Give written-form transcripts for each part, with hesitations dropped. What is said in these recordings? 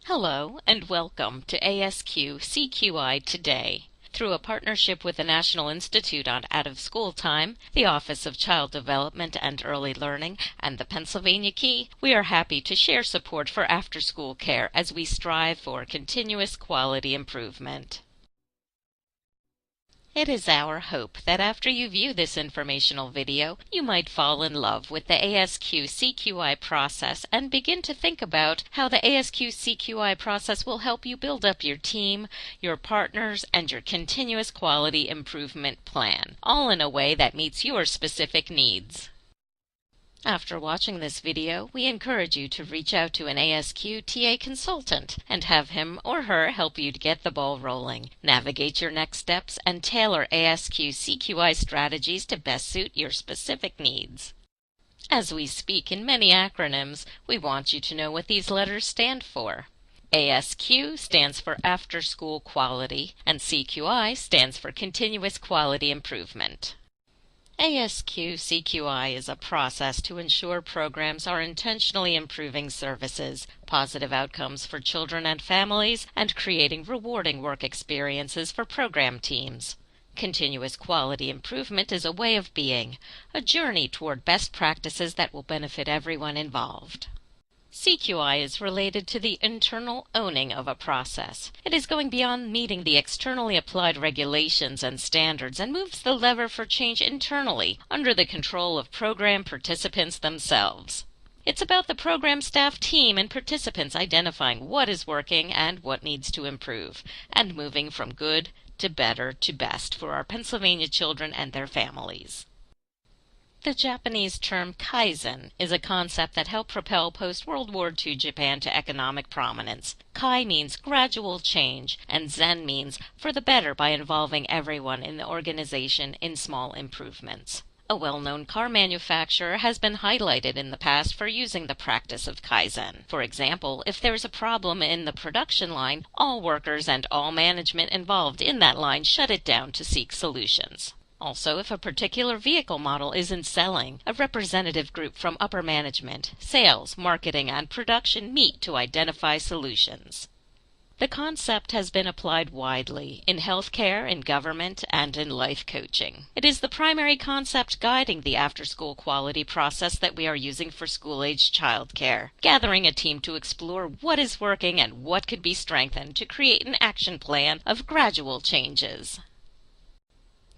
Hello and welcome to ASQ CQI Today. Through a partnership with the National Institute on Out-of-School Time, the Office of Child Development and Early Learning, and the Pennsylvania Key, we are happy to share support for after-school care as we strive for continuous quality improvement. It is our hope that after you view this informational video, you might fall in love with the ASQ CQI process and begin to think about how the ASQ CQI process will help you build up your team, your partners, and your continuous quality improvement plan, all in a way that meets your specific needs. After watching this video, we encourage you to reach out to an ASQ TA consultant and have him or her help you to get the ball rolling, navigate your next steps, and tailor ASQ CQI strategies to best suit your specific needs. As we speak in many acronyms, we want you to know what these letters stand for. ASQ stands for After School Quality, and CQI stands for Continuous Quality Improvement. ASQ CQI is a process to ensure programs are intentionally improving services, positive outcomes for children and families, and creating rewarding work experiences for program teams. Continuous quality improvement is a way of being, a journey toward best practices that will benefit everyone involved. CQI is related to the internal owning of a process. It is going beyond meeting the externally applied regulations and standards and moves the lever for change internally under the control of program participants themselves. It's about the program staff team and participants identifying what is working and what needs to improve, and moving from good to better to best for our Pennsylvania children and their families. The Japanese term Kaizen is a concept that helped propel post-World War II Japan to economic prominence. Kai means gradual change, and Zen means for the better by involving everyone in the organization in small improvements. A well-known car manufacturer has been highlighted in the past for using the practice of Kaizen. For example, if there is a problem in the production line, all workers and all management involved in that line shut it down to seek solutions. Also, if a particular vehicle model isn't selling, a representative group from upper management, sales, marketing, and production meet to identify solutions. The concept has been applied widely in healthcare, in government, and in life coaching. It is the primary concept guiding the after-school quality process that we are using for school-age childcare, gathering a team to explore what is working and what could be strengthened to create an action plan of gradual changes.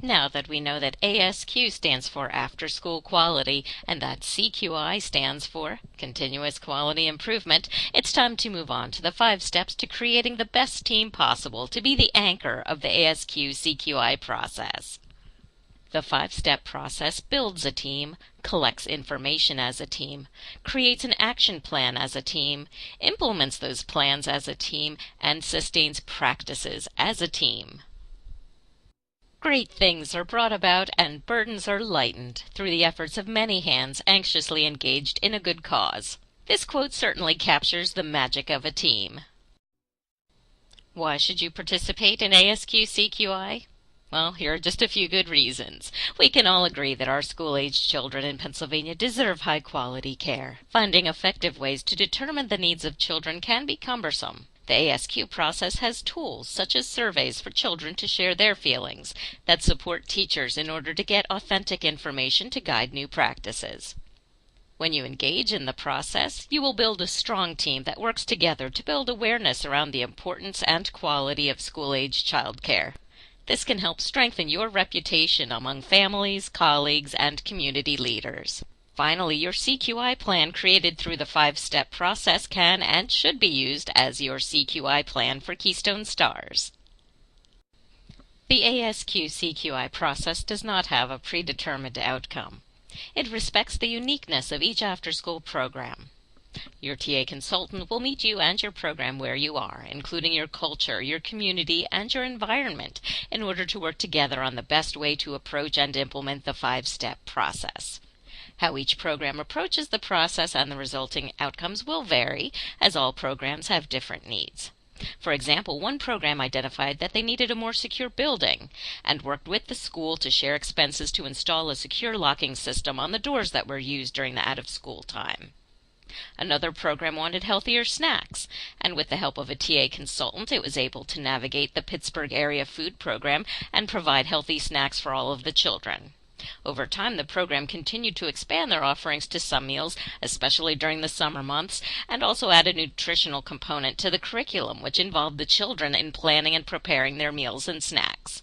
Now that we know that ASQ stands for After School Quality and that CQI stands for Continuous Quality Improvement, it's time to move on to the 5 steps to creating the best team possible to be the anchor of the ASQ CQI process. The 5-step process builds a team, collects information as a team, creates an action plan as a team, implements those plans as a team, and sustains practices as a team. Great things are brought about and burdens are lightened through the efforts of many hands anxiously engaged in a good cause. This quote certainly captures the magic of a team. Why should you participate in ASQ CQI? Well, here are just a few good reasons. We can all agree that our school-aged children in Pennsylvania deserve high-quality care. Finding effective ways to determine the needs of children can be cumbersome. The ASQ process has tools such as surveys for children to share their feelings that support teachers in order to get authentic information to guide new practices. When you engage in the process, you will build a strong team that works together to build awareness around the importance and quality of school-age childcare. This can help strengthen your reputation among families, colleagues, and community leaders. Finally, your CQI plan created through the 5-step process can and should be used as your CQI plan for Keystone Stars. The ASQ CQI process does not have a predetermined outcome. It respects the uniqueness of each after-school program. Your TA consultant will meet you and your program where you are, including your culture, your community, and your environment, in order to work together on the best way to approach and implement the 5-step process. How each program approaches the process and the resulting outcomes will vary, as all programs have different needs. For example, one program identified that they needed a more secure building and worked with the school to share expenses to install a secure locking system on the doors that were used during the out-of-school time. Another program wanted healthier snacks, and with the help of a TA consultant, it was able to navigate the Pittsburgh area food program and provide healthy snacks for all of the children. Over time, the program continued to expand their offerings to some meals, especially during the summer months, and also add a nutritional component to the curriculum, which involved the children in planning and preparing their meals and snacks.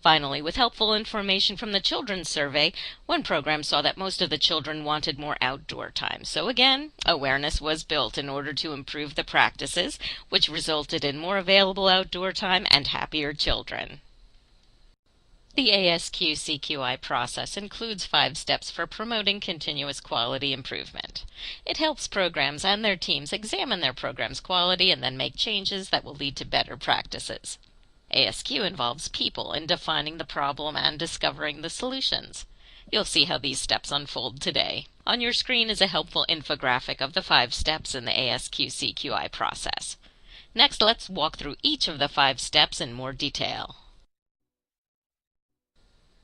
Finally, with helpful information from the children's survey, one program saw that most of the children wanted more outdoor time. So again, awareness was built in order to improve the practices, which resulted in more available outdoor time and happier children. The ASQ CQI process includes 5 steps for promoting continuous quality improvement. It helps programs and their teams examine their program's quality and then make changes that will lead to better practices. ASQ involves people in defining the problem and discovering the solutions. You'll see how these steps unfold today. On your screen is a helpful infographic of the 5 steps in the ASQ CQI process. Next, let's walk through each of the 5 steps in more detail.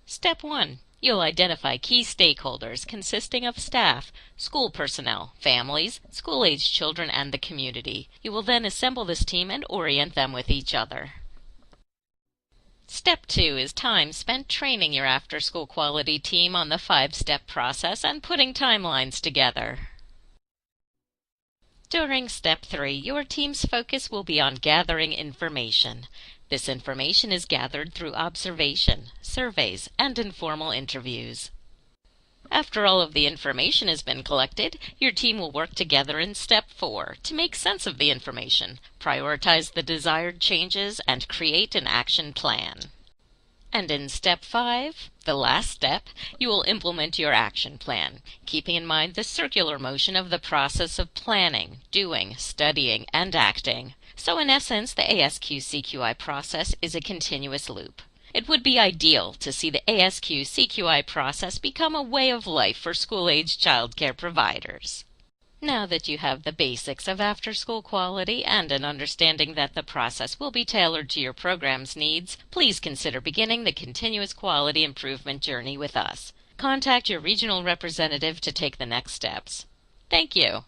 Step 1. You'll identify key stakeholders consisting of staff, school personnel, families, school-aged children, and the community. You will then assemble this team and orient them with each other. Step 2 is time spent training your after-school quality team on the 5-step process and putting timelines together. During Step 3, your team's focus will be on gathering information. This information is gathered through observation, surveys, and informal interviews. After all of the information has been collected, your team will work together in Step 4 to make sense of the information, prioritize the desired changes, and create an action plan. And in Step 5, the last step, you will implement your action plan, keeping in mind the circular motion of the process of planning, doing, studying, and acting. So in essence, the ASQ CQI process is a continuous loop. It would be ideal to see the ASQ CQI process become a way of life for school-aged childcare providers. Now that you have the basics of after-school quality and an understanding that the process will be tailored to your program's needs, please consider beginning the continuous quality improvement journey with us. Contact your regional representative to take the next steps. Thank you.